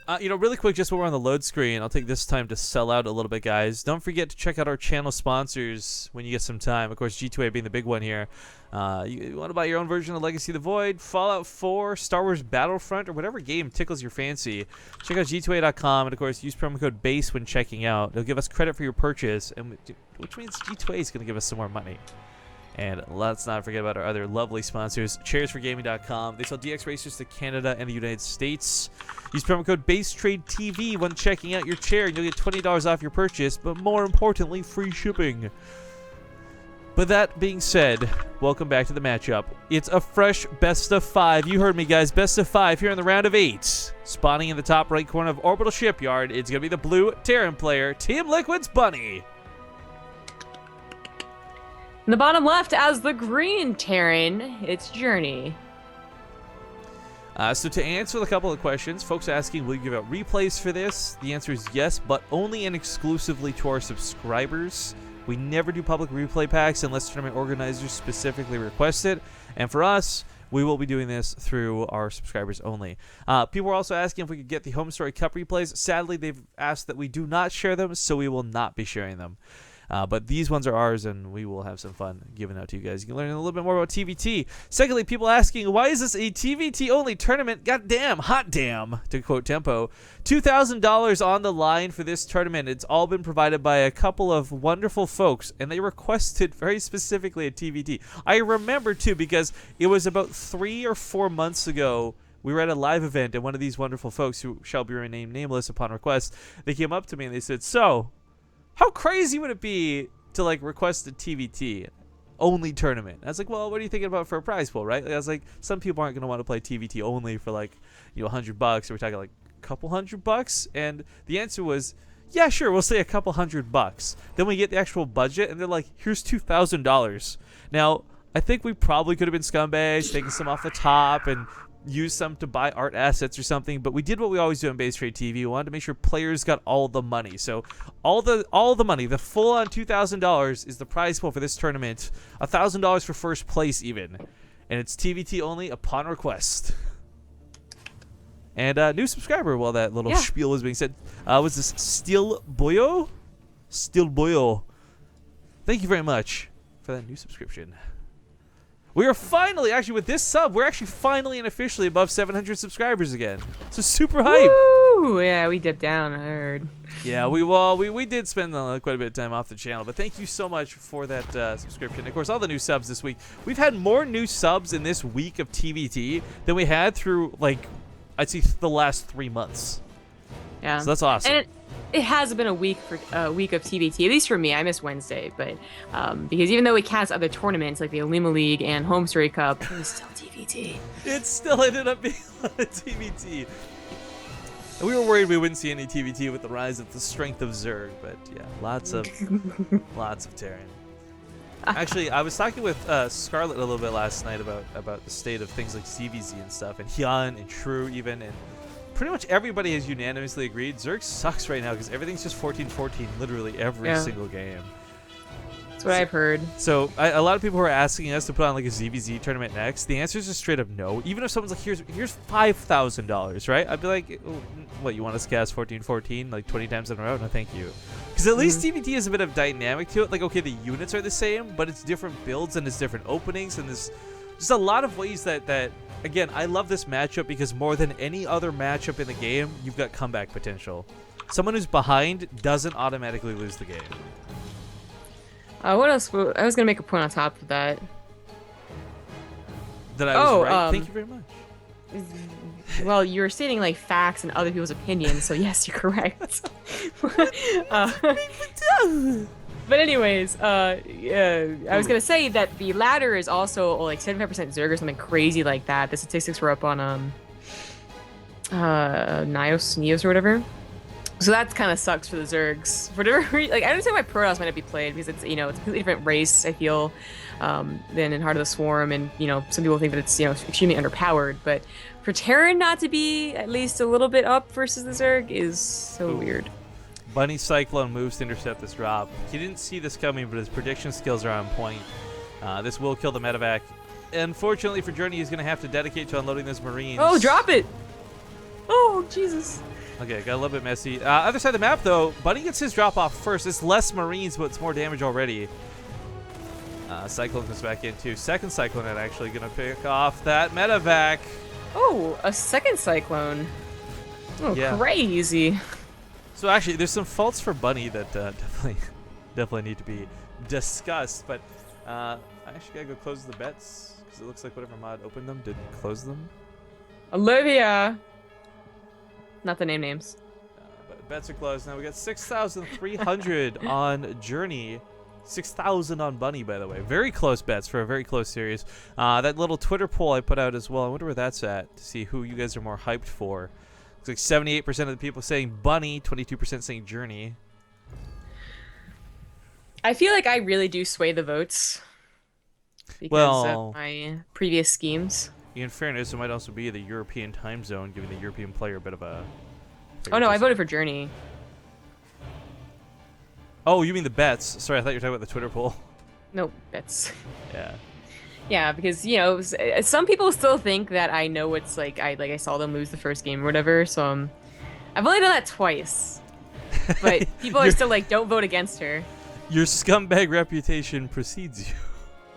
Really quick, just while we're on the load screen, I'll take this time to sell out a little bit, guys. Don't forget to check out our channel sponsors when you get some time. Of course, G2A being the big one here. You want to buy your own version of Legacy of the Void, Fallout 4, Star Wars Battlefront, or whatever game tickles your fancy. Check out G2A.com, and of course, use promo code BASE when checking out. It'll give us credit for your purchase, which means G2A is going to give us some more money. And let's not forget about our other lovely sponsors, chairsforgaming.com. They sell DX racers to Canada and the United States. Use promo code BaseTradeTVT when checking out your chair, and you'll get $20 off your purchase, but more importantly, free shipping. But that being said, welcome back to the matchup. It's a fresh best of 5. You heard me, guys. Best of 5 here in the round of 8. Spawning in the top right corner of Orbital Shipyard, it's going to be the blue Terran player, Team Liquid's Bunny. In the bottom left, as the green Terran, it's Journey. So to answer a couple of questions, folks asking, will you give out replays for this? The answer is yes, but only and exclusively to our subscribers. We never do public replay packs unless tournament organizers specifically request it. And for us, we will be doing this through our subscribers only. People were also asking if we could get the Home Story Cup replays. Sadly, they've asked that we do not share them, so we will not be sharing them. But these ones are ours, and we will have some fun giving out to you guys. You can learn a little bit more about TvT. Secondly, people asking, why is this a TvT-only tournament? God damn, hot damn, to quote Tempo. $2,000 on the line for this tournament. It's all been provided by a couple of wonderful folks, and they requested very specifically a TvT. I remember, too, because it was about 3 or 4 months ago. We were at a live event, and one of these wonderful folks, who shall be renamed nameless upon request, they came up to me and they said, so, how crazy would it be to like request a TvT only tournament? I was like, well, what are you thinking about for a prize pool, right? Like, I was like, some people aren't going to want to play TvT only for like, $100. Or we're talking like a couple $100. And the answer was, yeah, sure, we'll say a couple $100. Then we get the actual budget, and they're like, here's $2,000. Now, I think we probably could have been scumbags, taking some off the top and use some to buy art assets or something, but we did what we always do on Base Trade TV. We wanted to make sure players got all the money. So all the money, the full on $2,000 is the prize pool for this tournament. $1,000 for first place even, and it's TvT only upon request. And new subscriber, while that little spiel was being said, was this Steel Boyo? Steel Boyo. Thank you very much for that new subscription. We are finally, actually, with this sub, we're actually finally and officially above 700 subscribers again. So super hype. Woo! Yeah, we dipped down, I heard. Yeah, we did spend quite a bit of time off the channel, but thank you so much for that subscription. Of course, all the new subs this week. We've had more new subs in this week of TvT than we had through, like, I'd say the last 3 months. Yeah. So that's awesome. And it has been a week of TvT, at least for me. I miss Wednesday, but because even though we cast other tournaments like the Alima League and Home Story Cup, it was still TvT. It still ended up being a TvT. And we were worried we wouldn't see any TvT with the rise of the strength of Zerg, but yeah, lots of Terran. Actually, I was talking with Scarlett a little bit last night about the state of things like CVZ and stuff, and Hyun and True even, and pretty much everybody has unanimously agreed Zerg sucks right now because everything's just 14-14 literally every single game. That's what I've heard. So a lot of people who are asking us to put on like a ZVZ tournament next, the answer is just straight up no. Even if someone's like, here's $5,000, right? I'd be like, what, you want us to cast 14-14 like 20 times in a row? No, thank you. Because at least TvT has a bit of dynamic to it. Like, okay, the units are the same, but it's different builds and it's different openings, and there's just a lot of ways that again, I love this matchup because more than any other matchup in the game, you've got comeback potential. Someone who's behind doesn't automatically lose the game. What else? I was going to make a point on top of that. That I was right? Thank you very much. Well, you were stating like facts and other people's opinions, so yes, you're correct. But anyways, I was gonna say that the ladder is also like 75% Zerg or something crazy like that. The statistics were up on Neos or whatever. So that kind of sucks for the Zergs. For whatever reason, like I understand why Protoss might not be played because it's it's a completely different race. I feel than in Heart of the Swarm, and some people think that it's extremely underpowered. But for Terran not to be at least a little bit up versus the Zerg is so weird. Bunny Cyclone moves to intercept this drop. He didn't see this coming, but his prediction skills are on point. This will kill the medevac. Unfortunately for Journey, he's going to have to dedicate to unloading this Marines. Oh, drop it! Oh, No, Jesus. Okay, got a little bit messy. Other side of the map, though, Bunny gets his drop off first. It's less Marines, but it's more damage already. Cyclone comes back in, too. Second Cyclone actually going to pick off that medevac. Oh, a second Cyclone. Oh, yeah. Crazy. So actually, there's some faults for Bunny that definitely need to be discussed. But I actually gotta go close the bets because it looks like whatever mod opened them didn't close them. Olivia. Not the names. But bets are closed now. We got 6,300 on Journey. 6,000 on Bunny, by the way. Very close bets for a very close series. That little Twitter poll I put out as well. I wonder where that's at to see who you guys are more hyped for. Looks like 78% of the people saying Bunny, 22% saying Journey. I feel like I really do sway the votes because of my previous schemes. In fairness, it might also be the European time zone, giving the European player a bit of a... Oh no, I voted for Journey. Oh, you mean the bets? Sorry, I thought you were talking about the Twitter poll. No, bets. Yeah. Yeah, because some people still think that I know it's like I saw them lose the first game or whatever. So I've only done that twice, but people are still like, don't vote against her. Your scumbag reputation precedes you.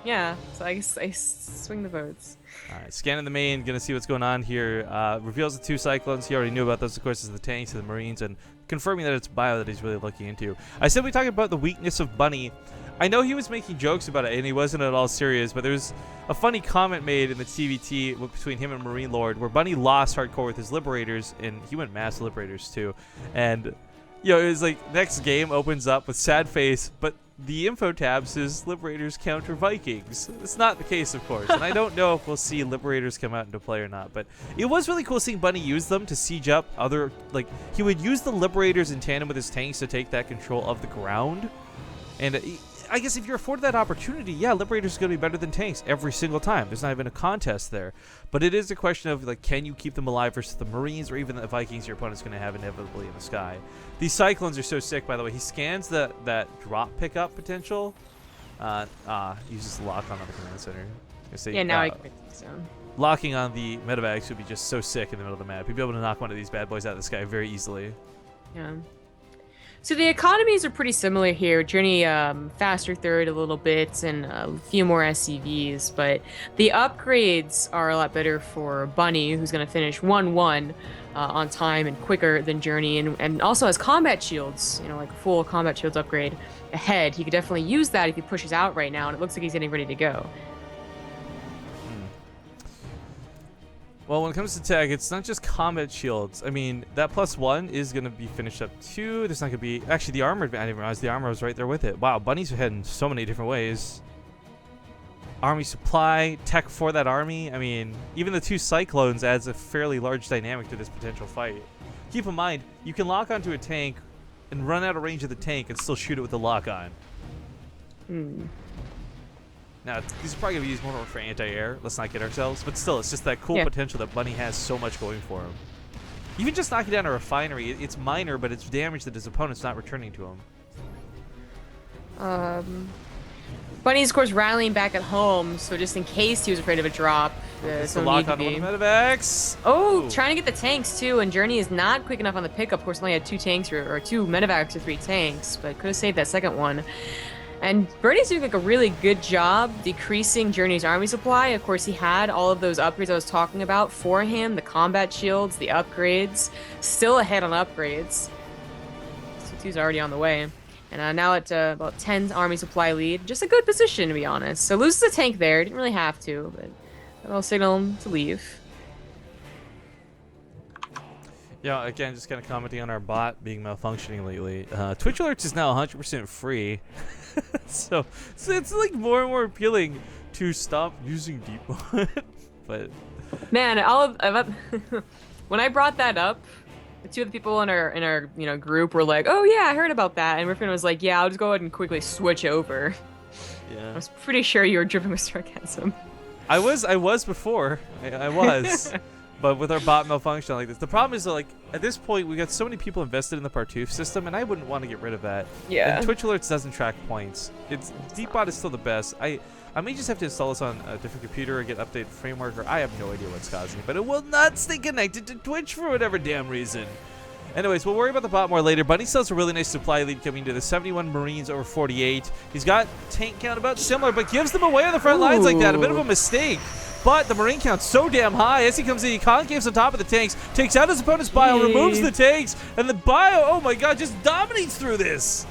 Yeah, so I swing the votes. All right, scanning the main, gonna see what's going on here. Reveals the 2 Cyclones. He already knew about those, of course, as the tanks and the Marines, and confirming that it's bio that he's really looking into. I said we talked about the weakness of Bunny. I know he was making jokes about it, and he wasn't at all serious, but there's a funny comment made in the TvT between him and Marine Lord where Bunny lost hardcore with his Liberators, and he went mass Liberators too. And, it was like, next game opens up with sad face, but the info tab says Liberators counter Vikings. It's not the case, of course, and I don't know if we'll see Liberators come out into play or not, but it was really cool seeing Bunny use them to siege up other, like, he would use the Liberators in tandem with his tanks to take that control of the ground, and I guess if you're afforded that opportunity, yeah, Liberators is going to be better than tanks every single time. There's not even a contest there. But it is a question of, like, can you keep them alive versus the Marines or even the Vikings your opponent's going to have inevitably in the sky. These Cyclones are so sick, by the way. He scans that drop pickup potential. Uses lock on the command center. Yeah, now I can pick this down. Locking on the medevacs would be just so sick in the middle of the map. You'd be able to knock one of these bad boys out of the sky very easily. Yeah. So the economies are pretty similar here. Journey faster third a little bit and a few more SCVs, but the upgrades are a lot better for Bunny, who's going to finish 1-1 on time and quicker than Journey, and also has combat shields, like a full combat shields upgrade ahead. He could definitely use that if he pushes out right now, and it looks like he's getting ready to go. Well, when it comes to tech, it's not just combat shields. I mean, that +1 is going to be finished up too. There's not going to be... Actually, the armor, I didn't realize the armor was right there with it. Wow, Bunny's heading so many different ways. Army supply, tech for that army. I mean, even the 2 Cyclones adds a fairly large dynamic to this potential fight. Keep in mind, you can lock onto a tank and run out of range of the tank and still shoot it with the lock on. Now, these are probably going to be used more for anti-air. Let's not kid ourselves. But still, it's just that cool potential that Bunny has so much going for him. Even just knocking down a refinery, it's minor, but it's damage that his opponent's not returning to him. Bunny's, of course, rallying back at home, so just in case he was afraid of a drop. It's the lock on one of the medevacs. Oh, trying to get the tanks, too, and Journey is not quick enough on the pickup. Of course, only had 2 tanks, or 2 medevacs or 3 tanks, but could have saved that second one. And Birdie's doing like a really good job decreasing Journey's army supply. Of course, he had all of those upgrades I was talking about for him, the combat shields, the upgrades, still ahead on upgrades. So 2's already on the way. And now at about 10 army supply lead. Just a good position, to be honest. So loses a tank there. Didn't really have to, but that'll signal him to leave. Yeah, again, just kind of commenting on our bot being malfunctioning lately. Twitch Alerts is now 100% free. so it's like more and more appealing to stop using deep mode. But man, when I brought that up, the 2 of the people in our group were like, "Oh yeah, I heard about that," and Riffin was like, "Yeah, I'll just go ahead and quickly switch over." Yeah, I was pretty sure you were dripping with sarcasm. I was before. I was. But with our bot malfunction like this, the problem is that, like, at this point we got so many people invested in the Partoof system, and I wouldn't want to get rid of that. Yeah. And Twitch Alerts doesn't track points. Deepbot is still the best. I may just have to install this on a different computer or get updated framework, or I have no idea what's causing it, but it will not stay connected to Twitch for whatever damn reason. Anyways, we'll worry about the bot more later. Bunny still has a really nice supply lead coming to the 71 Marines over 48. He's got tank count about similar, but gives them away on the front lines like that. A bit of a mistake. But the Marine count's so damn high. As he comes in, he concaves on top of the tanks, takes out his opponent's bio, removes the tanks, and the bio, oh my god, just dominates through this.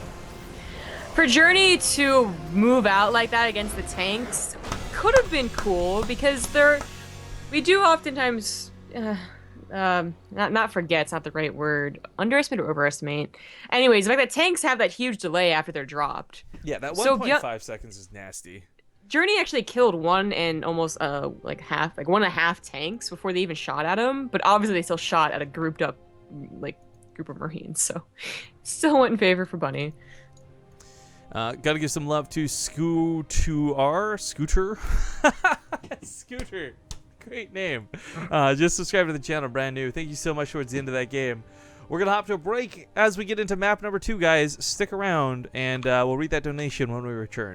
For Journey to move out like that against the tanks could have been cool, because we do oftentimes, not forget, it's not the right word, underestimate or overestimate. Anyways, the fact that tanks have that huge delay after they're dropped. Yeah, that 1.5 seconds is nasty. Journey actually killed one and almost like 1.5 tanks before they even shot at him, but obviously they still shot at a grouped up group of Marines, so still went in favor for Bunny. Gotta give some love to Scooter. Scooter. Great name. Just subscribe to the channel, brand new. Thank you so much towards the end of that game. We're gonna hop to a break as we get into map number 2, guys. Stick around, and we'll read that donation when we return.